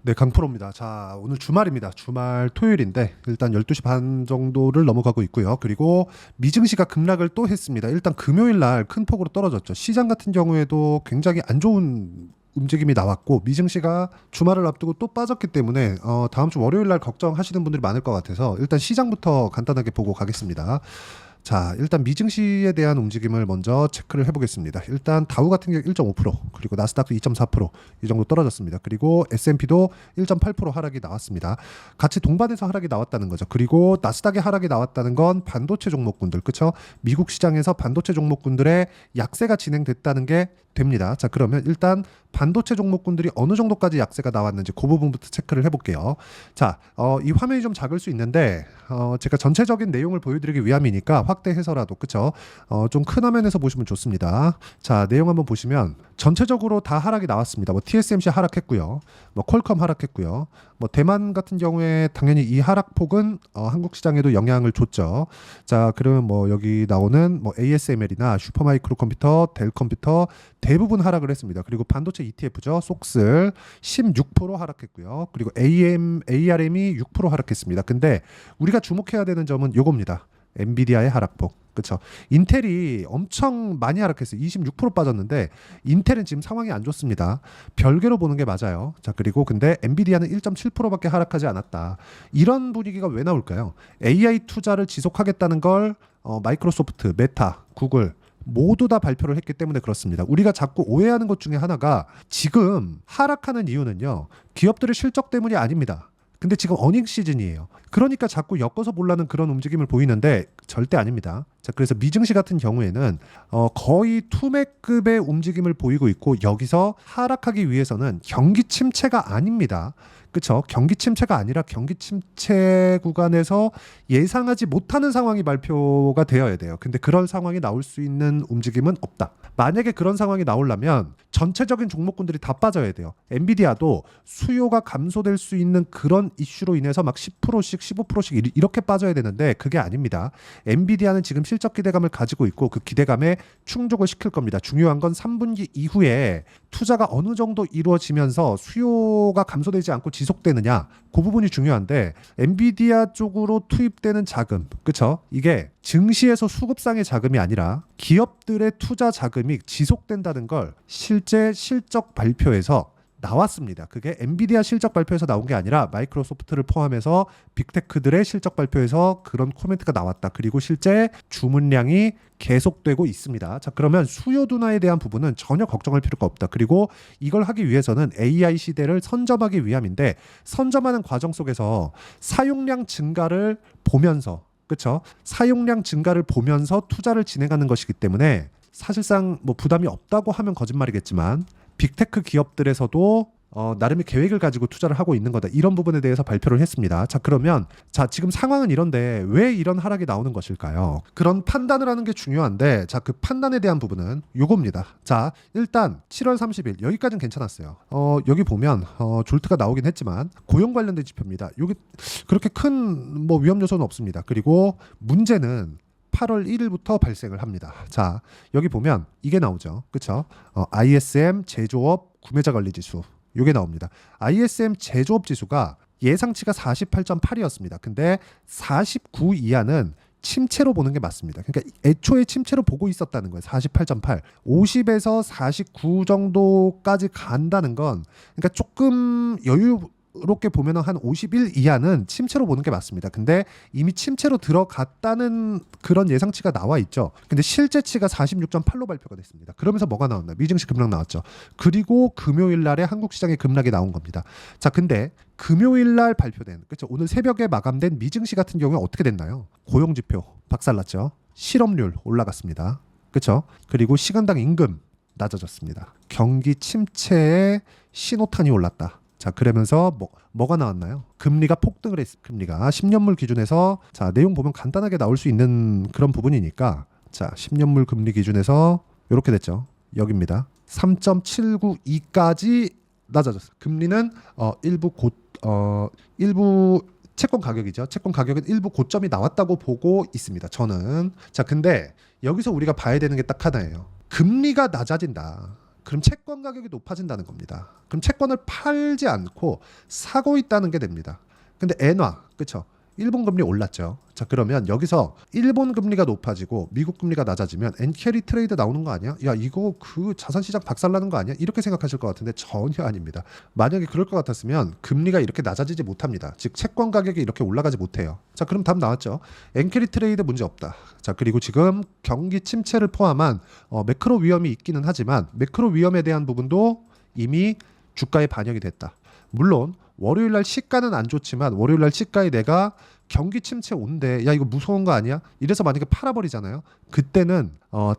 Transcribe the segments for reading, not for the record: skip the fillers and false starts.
네, 강프로입니다. 자, 오늘 주말입니다. 주말 토요일인데 일단 12시 반 정도를 넘어가고 있고요. 그리고 미증시가 급락을 또 했습니다. 일단 금요일 날 큰 폭으로 떨어졌죠. 시장 같은 경우에도 굉장히 안 좋은 움직임이 나왔고 미증시가 주말을 앞두고 또 빠졌기 때문에 다음 주 월요일 날 걱정하시는 분들이 많을 것 같아서 일단 시장부터 간단하게 보고 가겠습니다. 자, 일단 미증시에 대한 움직임을 먼저 체크를 해보겠습니다. 일단 다우 같은 경우 1.5%, 그리고 나스닥도 2.4%이 정도 떨어졌습니다. 그리고 S&P도 1.8% 하락이 나왔습니다. 같이 동반해서 하락이 나왔다는 거죠. 그리고 나스닥의 하락이 나왔다는 건 반도체 종목군들, 그렇죠? 미국 시장에서 반도체 종목군들의 약세가 진행됐다는 게 됩니다. 자, 그러면 일단 반도체 종목군들이 어느 정도까지 약세가 나왔는지 그 부분부터 체크를 해볼게요. 자, 이 화면이 좀 작을 수 있는데 제가 전체적인 내용을 보여드리기 위함이니까 확대해서라도 그쵸? 좀 큰 화면에서 보시면 좋습니다. 자, 내용 한번 보시면 전체적으로 다 하락이 나왔습니다. 뭐 TSMC 하락했고요, 뭐 퀄컴 하락했고요, 뭐 대만 같은 경우에 당연히 이 하락폭은 한국 시장에도 영향을 줬죠. 자, 그러면 뭐 여기 나오는 뭐 ASML이나 슈퍼마이크로 컴퓨터, 델 컴퓨터 대부분 하락을 했습니다. 그리고 반도체 ETF죠. 속슬 16% 하락했고요. 그리고 ARM이 6% 하락했습니다. 근데 우리가 주목해야 되는 점은 요겁니다. 엔비디아의 하락폭. 그렇죠. 인텔이 엄청 많이 하락했어요. 26% 빠졌는데 인텔은 지금 상황이 안 좋습니다. 별개로 보는 게 맞아요. 자, 그리고 근데 엔비디아는 1.7%밖에 하락하지 않았다. 이런 분위기가 왜 나올까요? AI 투자를 지속하겠다는 걸 마이크로소프트, 메타, 구글 모두 다 발표를 했기 때문에 그렇습니다. 우리가 자꾸 오해하는 것 중에 하나가 지금 하락하는 이유는요, 기업들의 실적 때문이 아닙니다. 근데 지금 어닝 시즌이에요. 그러니까 자꾸 엮어서 보려는 그런 움직임을 보이는데 절대 아닙니다. 자, 그래서 미증시 같은 경우에는 거의 투매급의 움직임을 보이고 있고 여기서 하락하기 위해서는 경기 침체가 아닙니다. 그렇죠? 경기 침체가 아니라 경기 침체 구간에서 예상하지 못하는 상황이 발표가 되어야 돼요. 근데 그런 상황이 나올 수 있는 움직임은 없다. 만약에 그런 상황이 나오려면 전체적인 종목군들이 다 빠져야 돼요. 엔비디아도 수요가 감소될 수 있는 그런 이슈로 인해서 막 10%씩 15%씩 이렇게 빠져야 되는데 그게 아닙니다. 엔비디아는 지금 실적 기대감을 가지고 있고 그 기대감에 충족을 시킬 겁니다. 중요한 건 3분기 이후에 투자가 어느 정도 이루어지면서 수요가 감소되지 않고 지속되느냐, 그 부분이 중요한데 엔비디아 쪽으로 투입되는 자금, 그렇죠? 이게 증시에서 수급상의 자금이 아니라 기업들의 투자 자금이 지속된다는 걸 실제 실적 발표에서 나왔습니다. 그게 엔비디아 실적 발표에서 나온 게 아니라 마이크로소프트를 포함해서 빅테크들의 실적 발표에서 그런 코멘트가 나왔다. 그리고 실제 주문량이 계속되고 있습니다. 자, 그러면 수요 둔화에 대한 부분은 전혀 걱정할 필요가 없다. 그리고 이걸 하기 위해서는 AI 시대를 선점하기 위함인데 선점하는 과정 속에서 사용량 증가를 보면서, 그렇죠? 사용량 증가를 보면서 투자를 진행하는 것이기 때문에 사실상 뭐 부담이 없다고 하면 거짓말이겠지만 빅테크 기업들에서도 나름의 계획을 가지고 투자를 하고 있는 거다. 이런 부분에 대해서 발표를 했습니다. 자, 그러면 지금 상황은 이런데 왜 이런 하락이 나오는 것일까요? 그런 판단을 하는 게 중요한데 그 판단에 대한 부분은 요겁니다. 자, 일단 7월 30일 여기까지는 괜찮았어요. 여기 보면 졸트가 나오긴 했지만 고용 관련된 지표입니다. 여기 그렇게 큰 뭐 위험 요소는 없습니다. 그리고 문제는 8월 1일부터 발생을 합니다. 자, 여기 보면 이게 나오죠. 그렇죠? ISM 제조업 구매자 관리 지수. 이게 나옵니다. ISM 제조업 지수가 예상치가 48.8이었습니다. 근데 49 이하는 침체로 보는 게 맞습니다. 그러니까 애초에 침체로 보고 있었다는 거예요. 48.8. 50에서 49 정도까지 간다는 건 그러니까 조금 여유롭게 보면 한 51 이하는 침체로 보는 게 맞습니다. 근데 이미 침체로 들어갔다는 그런 예상치가 나와 있죠. 근데 실제치가 46.8로 발표가 됐습니다. 그러면서 뭐가 나왔나? 미증시 급락 나왔죠. 그리고 금요일 날에 한국 시장의 급락이 나온 겁니다. 자, 근데 금요일 날 발표된, 그렇죠? 오늘 새벽에 마감된 미증시 같은 경우에 어떻게 됐나요? 고용 지표 박살났죠. 실업률 올라갔습니다. 그렇죠? 그리고 시간당 임금 낮아졌습니다. 경기 침체에 신호탄이 올랐다. 자, 그러면서 뭐가 나왔나요? 금리가 폭등을 했습니다. 금리가 10년물 기준에서 자, 내용 보면 간단하게 나올 수 있는 그런 부분이니까 자, 10년물 금리 기준에서 이렇게 됐죠. 여기입니다. 3.792까지 낮아졌어요. 금리는 일부 채권 가격이죠. 채권 가격은 일부 고점이 나왔다고 보고 있습니다. 저는. 자, 근데 여기서 우리가 봐야 되는 게 딱 하나예요. 금리가 낮아진다. 그럼 채권 가격이 높아진다는 겁니다. 그럼 채권을 팔지 않고 사고 있다는 게 됩니다. 근데 엔화, 그쵸? 일본 금리 올랐죠. 자, 그러면 여기서 일본 금리가 높아지고 미국 금리가 낮아지면 엔캐리 트레이드 나오는 거 아니야? 야, 이거 그 자산시장 박살나는 거 아니야? 이렇게 생각하실 것 같은데 전혀 아닙니다. 만약에 그럴 것 같았으면 금리가 이렇게 낮아지지 못합니다. 즉 채권 가격이 이렇게 올라가지 못해요. 자, 그럼 답 나왔죠. 엔캐리 트레이드 문제 없다. 자, 그리고 지금 경기 침체를 포함한 매크로 위험이 있기는 하지만 매크로 위험에 대한 부분도 이미 주가에 반영이 됐다. 물론 월요일날 시가는 안 좋지만 월요일날 시가에 내가 경기 침체 온대, 야 이거 무서운 거 아니야? 이래서 만약에 팔아버리잖아요. 그때는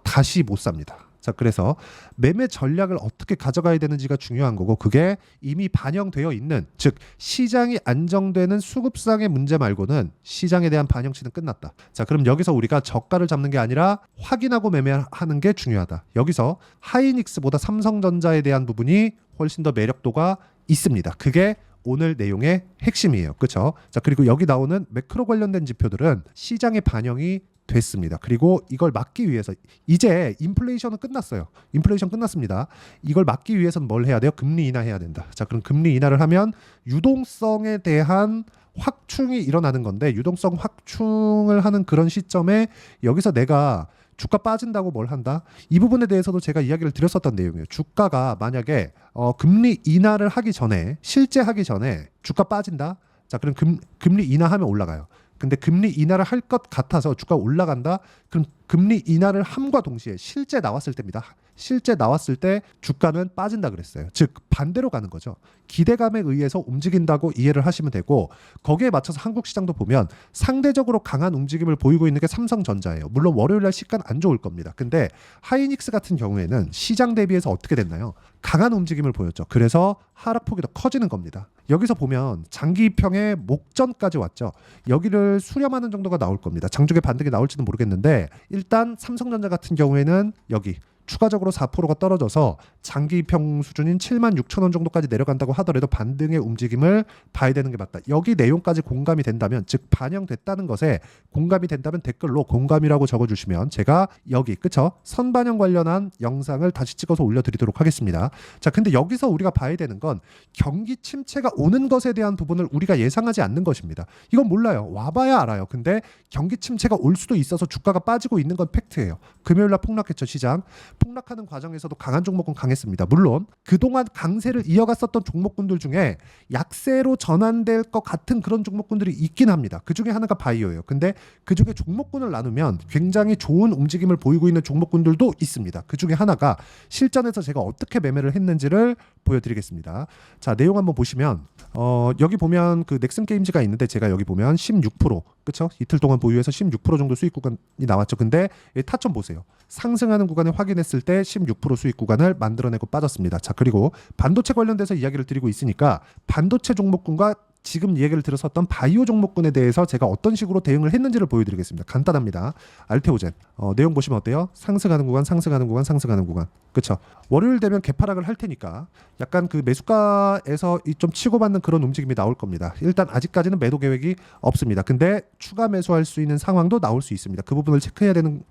다시 못 삽니다. 자, 그래서 매매 전략을 어떻게 가져가야 되는지가 중요한 거고, 그게 이미 반영되어 있는, 즉 시장이 안정되는 수급상의 문제 말고는 시장에 대한 반영치는 끝났다. 자, 그럼 여기서 우리가 저가를 잡는 게 아니라 확인하고 매매하는 게 중요하다. 여기서 하이닉스보다 삼성전자에 대한 부분이 훨씬 더 매력도가 있습니다. 그게 오늘 내용의 핵심이에요. 그렇죠? 자, 그리고 여기 나오는 매크로 관련된 지표들은 시장에 반영이 됐습니다. 그리고 이걸 막기 위해서 이제 인플레이션은 끝났어요. 인플레이션 끝났습니다. 이걸 막기 위해서는 뭘 해야 돼요? 금리 인하해야 된다. 자, 그럼 금리 인하를 하면 유동성에 대한 확충이 일어나는 건데, 유동성 확충을 하는 그런 시점에 여기서 내가 주가 빠진다고 뭘 한다? 이 부분에 대해서도 제가 이야기를 드렸었던 내용이에요. 주가가 만약에 금리 인하를 하기 전에, 실제 하기 전에 주가 빠진다? 자, 그럼 금리 인하하면 올라가요. 근데 금리 인하를 할 것 같아서 주가가 올라간다? 그럼 금리 인하를 함과 동시에 실제 나왔을 때입니다. 실제 나왔을 때 주가는 빠진다 그랬어요. 즉 반대로 가는 거죠. 기대감에 의해서 움직인다고 이해를 하시면 되고, 거기에 맞춰서 한국 시장도 보면 상대적으로 강한 움직임을 보이고 있는 게 삼성전자예요. 물론 월요일날 시가는 안 좋을 겁니다. 근데 하이닉스 같은 경우에는 시장 대비해서 어떻게 됐나요? 강한 움직임을 보였죠. 그래서 하락폭이 더 커지는 겁니다. 여기서 보면 장기평의 목전까지 왔죠. 여기를 수렴하는 정도가 나올 겁니다. 장중에 반등이 나올지는 모르겠는데, 일단 삼성전자 같은 경우에는 여기 추가적으로 4%가 떨어져서 장기평 수준인 76,000원 정도까지 내려간다고 하더라도 반등의 움직임을 봐야 되는 게 맞다. 여기 내용까지 공감이 된다면, 즉 반영됐다는 것에 공감이 된다면 댓글로 공감이라고 적어주시면 제가 여기 그쵸? 선반영 관련한 영상을 다시 찍어서 올려드리도록 하겠습니다. 자, 근데 여기서 우리가 봐야 되는 건 경기 침체가 오는 것에 대한 부분을 우리가 예상하지 않는 것입니다. 이건 몰라요. 와봐야 알아요. 근데 경기 침체가 올 수도 있어서 주가가 빠지고 있는 건 팩트예요. 금요일날 폭락했죠, 시장. 폭락하는 과정에서도 강한 종목은 강했습니다. 물론 그동안 강세를 이어갔었던 종목군들 중에 약세로 전환될 것 같은 그런 종목군들이 있긴 합니다. 그 중에 하나가 바이오예요. 근데 그 중에 종목군을 나누면 굉장히 좋은 움직임을 보이고 있는 종목군들도 있습니다. 그 중에 하나가 실전에서 제가 어떻게 매매를 했는지를 보여드리겠습니다. 자, 내용 한번 보시면 여기 보면 그 넥슨 게임즈가 있는데, 제가 여기 보면 16% 그쵸? 이틀 동안 보유해서 16% 정도 수익 구간이 나왔죠. 근데 타점 보세요. 상승하는 구간을 확인했을 때 16% 수익 구간을 만들어내고 빠졌습니다. 자, 그리고 반도체 관련돼서 이야기를 드리고 있으니까 반도체 종목군과 지금 얘기를 들었었던 바이오 종목군에 대해서 제가 어떤 식으로 대응을 했는지를 보여드리겠습니다. 간단합니다. 알테오젠 내용 보시면 어때요? 상승하는 구간, 상승하는 구간, 상승하는 구간. 그렇죠? 월요일 되면 개파락을 할 테니까 약간 그 매수가에서 좀 치고받는 그런 움직임이 나올 겁니다. 일단 아직까지는 매도 계획이 없습니다. 근데 추가 매수할 수 있는 상황도 나올 수 있습니다. 그 부분을 체크해야 되는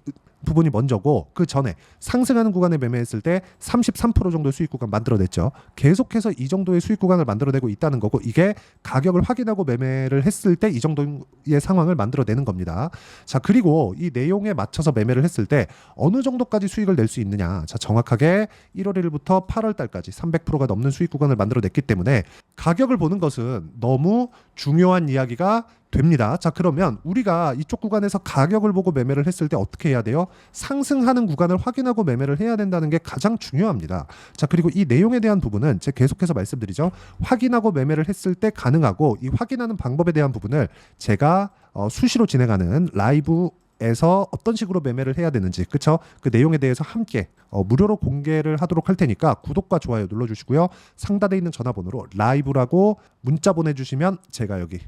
부분이 먼저고, 그 전에 상승하는 구간에 매매했을 때 33% 정도의 수익 구간 만들어냈죠. 계속해서 이 정도의 수익 구간을 만들어내고 있다는 거고, 이게 가격을 확인하고 매매를 했을 때 이 정도의 상황을 만들어내는 겁니다. 자, 그리고 이 내용에 맞춰서 매매를 했을 때 어느 정도까지 수익을 낼 수 있느냐. 자, 정확하게 1월 1일부터 8월 달까지 300%가 넘는 수익 구간을 만들어냈기 때문에 가격을 보는 것은 너무 중요한 이야기가 됩니다. 자, 그러면 우리가 이쪽 구간에서 가격을 보고 매매를 했을 때 어떻게 해야 돼요? 상승하는 구간을 확인하고 매매를 해야 된다는 게 가장 중요합니다. 자, 그리고 이 내용에 대한 부분은 제가 계속해서 말씀드리죠. 확인하고 매매를 했을 때 가능하고, 이 확인하는 방법에 대한 부분을 제가 수시로 진행하는 라이브에서 어떤 식으로 매매를 해야 되는지, 그쵸? 그 내용에 대해서 함께 무료로 공개를 하도록 할 테니까 구독과 좋아요 눌러주시고요. 상단에 있는 전화번호로 라이브라고 문자 보내주시면 제가 여기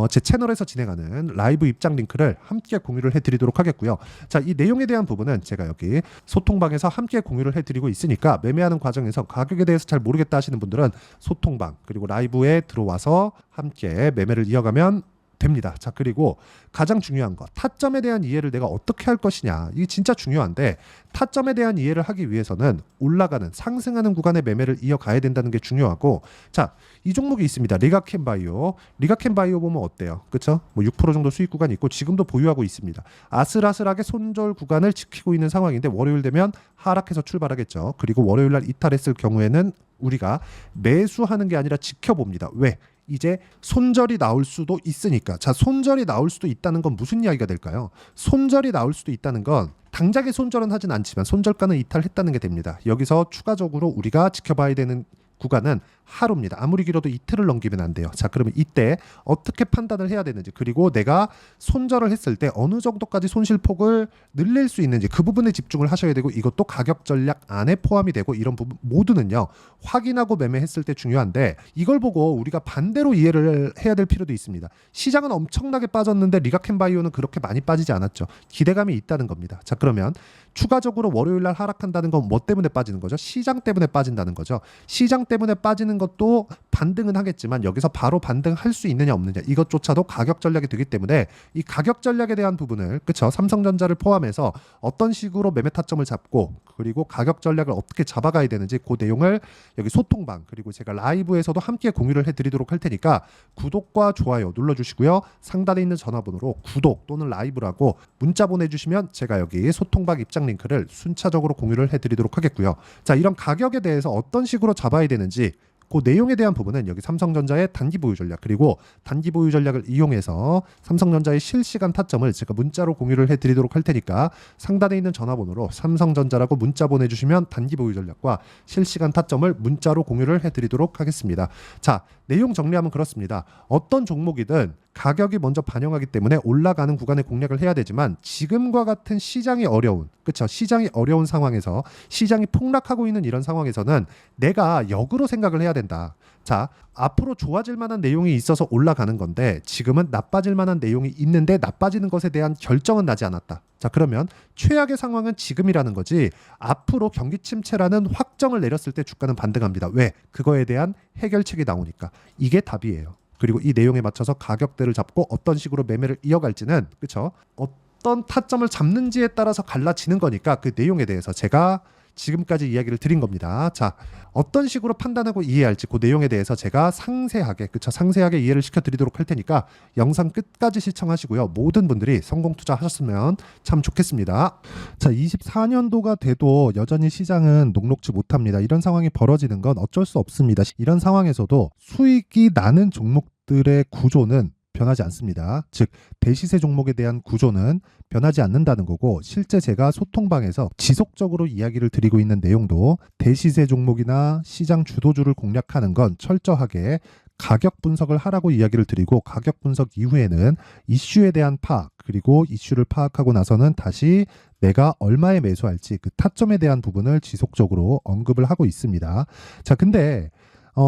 제 채널에서 진행하는 라이브 입장 링크를 함께 공유를 해드리도록 하겠고요. 자, 이 내용에 대한 부분은 제가 여기 소통방에서 함께 공유를 해드리고 있으니까, 매매하는 과정에서 가격에 대해서 잘 모르겠다 하시는 분들은 소통방 그리고 라이브에 들어와서 함께 매매를 이어가면 됩니다. 자, 그리고 가장 중요한 거, 타점에 대한 이해를 내가 어떻게 할 것이냐. 이게 진짜 중요한데, 타점에 대한 이해를 하기 위해서는 올라가는 상승하는 구간의 매매를 이어가야 된다는 게 중요하고, 자, 이 종목이 있습니다. 리가캔바이오. 리가캔바이오 보면 어때요? 그렇죠? 뭐 6% 정도 수익 구간이 있고 지금도 보유하고 있습니다. 아슬아슬하게 손절 구간을 지키고 있는 상황인데 월요일 되면 하락해서 출발하겠죠. 그리고 월요일 날 이탈했을 경우에는 우리가 매수하는 게 아니라 지켜봅니다. 왜? 이제 손절이 나올 수도 있으니까. 자, 손절이 나올 수도 있다는 건 무슨 이야기가 될까요? 손절이 나올 수도 있다는 건 당장의 손절은 하진 않지만 손절가는 이탈했다는 게 됩니다. 여기서 추가적으로 우리가 지켜봐야 되는 구간은 하루입니다. 아무리 길어도 이틀을 넘기면 안 돼요. 자, 그러면 이때 어떻게 판단을 해야 되는지, 그리고 내가 손절을 했을 때 어느 정도까지 손실폭을 늘릴 수 있는지 그 부분에 집중을 하셔야 되고, 이것도 가격 전략 안에 포함이 되고, 이런 부분 모두는요 확인하고 매매했을 때 중요한데, 이걸 보고 우리가 반대로 이해를 해야 될 필요도 있습니다. 시장은 엄청나게 빠졌는데 리가캔바이오는 그렇게 많이 빠지지 않았죠. 기대감이 있다는 겁니다. 자, 그러면 추가적으로 월요일 날 하락한다는 건 뭐 때문에 빠지는 거죠? 시장 때문에 빠진다는 거죠. 시장 때문에 빠지는 것도 반등은 하겠지만 여기서 바로 반등할 수 있느냐 없느냐, 이것조차도 가격 전략이 되기 때문에 이 가격 전략에 대한 부분을, 그쵸, 삼성전자를 포함해서 어떤 식으로 매매 타점을 잡고 그리고 가격 전략을 어떻게 잡아가야 되는지 그 내용을 여기 소통방, 그리고 제가 라이브에서도 함께 공유를 해드리도록 할 테니까 구독과 좋아요 눌러주시고요. 상단에 있는 전화번호로 구독 또는 라이브라고 문자 보내주시면 제가 여기 소통방 입장 링크를 순차적으로 공유를 해드리도록 하겠고요. 자, 이런 가격에 대해서 어떤 식으로 잡아야 되는지 그 내용에 대한 부분은 여기 삼성전자의 단기 보유 전략, 그리고 단기 보유 전략을 이용해서 삼성전자의 실시간 타점을 제가 문자로 공유를 해드리도록 할 테니까 상단에 있는 전화번호로 삼성전자라고 문자 보내주시면 단기 보유 전략과 실시간 타점을 문자로 공유를 해드리도록 하겠습니다. 자, 내용 정리하면 그렇습니다. 어떤 종목이든 가격이 먼저 반영하기 때문에 올라가는 구간에 공략을 해야 되지만, 지금과 같은 시장이 어려운, 그렇죠? 시장이 어려운 상황에서, 시장이 폭락하고 있는 이런 상황에서는 내가 역으로 생각을 해야 된다. 자, 앞으로 좋아질 만한 내용이 있어서 올라가는 건데 지금은 나빠질 만한 내용이 있는데 나빠지는 것에 대한 결정은 나지 않았다. 자, 그러면 최악의 상황은 지금이라는 거지, 앞으로 경기 침체라는 확정을 내렸을 때 주가는 반등합니다. 왜? 그거에 대한 해결책이 나오니까. 이게 답이에요. 그리고 이 내용에 맞춰서 가격대를 잡고 어떤 식으로 매매를 이어갈지는, 그렇죠, 어떤 타점을 잡는지에 따라서 갈라지는 거니까 그 내용에 대해서 제가 지금까지 이야기를 드린 겁니다. 자, 어떤 식으로 판단하고 이해할지 그 내용에 대해서 제가 상세하게, 그쵸, 상세하게 이해를 시켜드리도록 할 테니까 영상 끝까지 시청하시고요. 모든 분들이 성공 투자하셨으면 참 좋겠습니다. 자, 24년도가 돼도 여전히 시장은 녹록지 못합니다. 이런 상황이 벌어지는 건 어쩔 수 없습니다. 이런 상황에서도 수익이 나는 종목들의 구조는 변하지 않습니다. 즉, 대시세 종목에 대한 구조는 변하지 않는다는 거고, 실제 제가 소통방에서 지속적으로 이야기를 드리고 있는 내용도 대시세 종목이나 시장 주도주를 공략하는 건 철저하게 가격 분석을 하라고 이야기를 드리고, 가격 분석 이후에는 이슈에 대한 파악, 그리고 이슈를 파악하고 나서는 다시 내가 얼마에 매수할지 그 타점에 대한 부분을 지속적으로 언급을 하고 있습니다. 자, 근데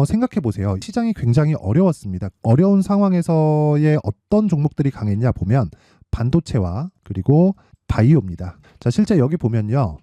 생각해 보세요. 시장이 굉장히 어려웠습니다. 어려운 상황에서의 어떤 종목들이 강했냐 보면 반도체와 그리고 바이오입니다. 자, 실제 여기 보면요.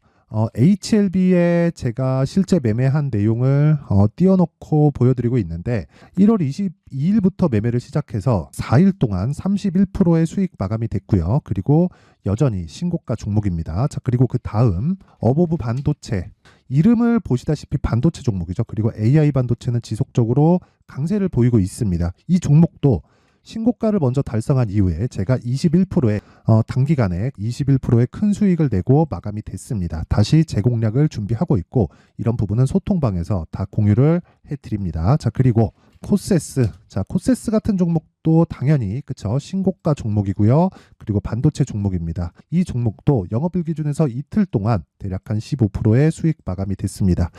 HLB에 제가 실제 매매한 내용을 띄워놓고 보여드리고 있는데, 1월 22일부터 매매를 시작해서 4일 동안 31%의 수익 마감이 됐고요. 그리고 여전히 신고가 종목입니다. 자, 그리고 그 다음 어보브 반도체, 이름을 보시다시피 반도체 종목이죠. 그리고 AI 반도체는 지속적으로 강세를 보이고 있습니다. 이 종목도 신고가를 먼저 달성한 이후에 제가 21%의 단기간에 21%의 큰 수익을 내고 마감이 됐습니다. 다시 재공략을 준비하고 있고, 이런 부분은 소통방에서 다 공유를 해드립니다. 자, 그리고 코세스, 자, 코세스 같은 종목도 당연히, 그쵸, 신고가 종목이고요. 그리고 반도체 종목입니다. 이 종목도 영업일 기준에서 이틀 동안 대략 한 15%의 수익 마감이 됐습니다.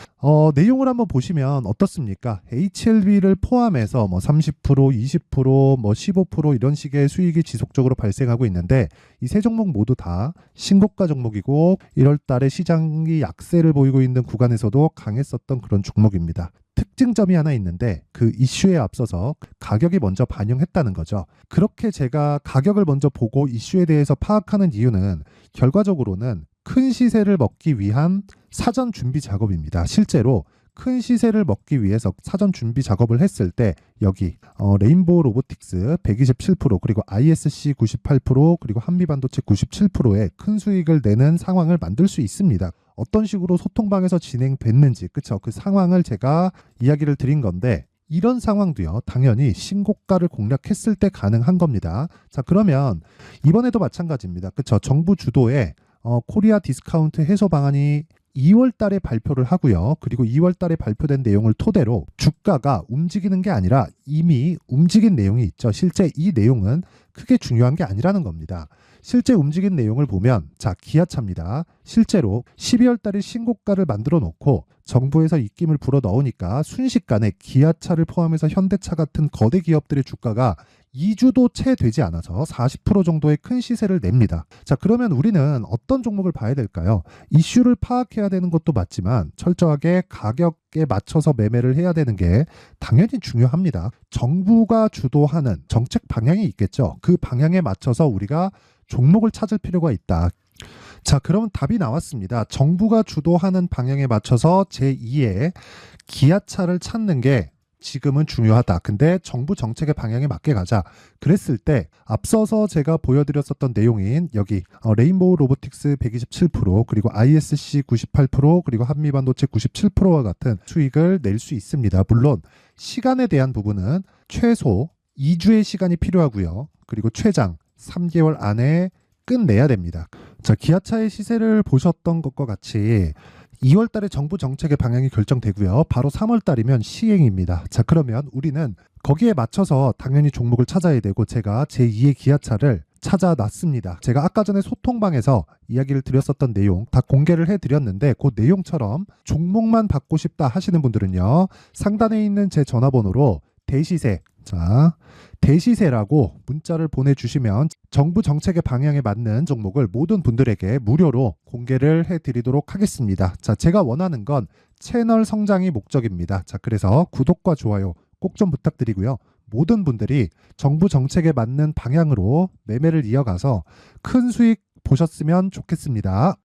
내용을 한번 보시면 어떻습니까? HLB를 포함해서 뭐 30%, 20%, 뭐 15% 이런 식의 수익이 지속적으로 발생하고 있는데, 이 세 종목 모두 다 신고가 종목이고 1월 달에 시장이 약세를 보이고 있는 구간에서도 강했었던 그런 종목입니다. 특징점이 하나 있는데, 그 이슈에 앞서서 가격이 먼저 반영했다는 거죠. 그렇게 제가 가격을 먼저 보고 이슈에 대해서 파악하는 이유는 결과적으로는 큰 시세를 먹기 위한 사전 준비 작업입니다. 실제로 큰 시세를 먹기 위해서 사전 준비 작업을 했을 때 여기 레인보우 로보틱스 127% 그리고 ISC 98% 그리고 한미반도체 97%의 큰 수익을 내는 상황을 만들 수 있습니다. 어떤 식으로 소통방에서 진행됐는지 그쵸? 그 상황을 제가 이야기를 드린 건데 이런 상황도요 당연히 신고가를 공략했을 때 가능한 겁니다. 자 그러면 이번에도 마찬가지입니다. 그쵸? 정부 주도의 코리아 디스카운트 해소 방안이 2월 달에 발표를 하고요. 그리고 2월 달에 발표된 내용을 토대로 주가가 움직이는 게 아니라 이미 움직인 내용이 있죠. 실제 이 내용은 크게 중요한 게 아니라는 겁니다. 실제 움직인 내용을 보면 자 기아차입니다. 실제로 12월 달에 신고가를 만들어 놓고 정부에서 입김을 불어 넣으니까 순식간에 기아차를 포함해서 현대차 같은 거대 기업들의 주가가 2주도 채 되지 않아서 40% 정도의 큰 시세를 냅니다. 자 그러면 우리는 어떤 종목을 봐야 될까요? 이슈를 파악해야 되는 것도 맞지만 철저하게 가격에 맞춰서 매매를 해야 되는 게 당연히 중요합니다. 정부가 주도하는 정책 방향이 있겠죠. 그 방향에 맞춰서 우리가 종목을 찾을 필요가 있다. 자, 그러면 답이 나왔습니다. 정부가 주도하는 방향에 맞춰서 제2의 기아차를 찾는 게 지금은 중요하다. 근데 정부 정책의 방향에 맞게 가자. 그랬을 때 앞서서 제가 보여드렸었던 내용인 여기 레인보우 로보틱스 127% 그리고 ISC 98% 그리고 한미반도체 97%와 같은 수익을 낼 수 있습니다. 물론 시간에 대한 부분은 최소 2주의 시간이 필요하고요. 그리고 최장 3개월 안에 끝내야 됩니다. 자, 기아차의 시세를 보셨던 것과 같이 2월 달에 정부 정책의 방향이 결정되고요. 바로 3월 달이면 시행입니다. 자, 그러면 우리는 거기에 맞춰서 당연히 종목을 찾아야 되고 제가 제2의 기아차를 찾아놨습니다. 제가 아까 전에 소통방에서 이야기를 드렸었던 내용 다 공개를 해드렸는데 그 내용처럼 종목만 받고 싶다 하시는 분들은요. 상단에 있는 제 전화번호로 대시세 자 대시세라고 문자를 보내주시면 정부 정책의 방향에 맞는 종목을 모든 분들에게 무료로 공개를 해드리도록 하겠습니다. 자, 제가 원하는 건 채널 성장이 목적입니다. 자, 그래서 구독과 좋아요 꼭 좀 부탁드리고요. 모든 분들이 정부 정책에 맞는 방향으로 매매를 이어가서 큰 수익 보셨으면 좋겠습니다.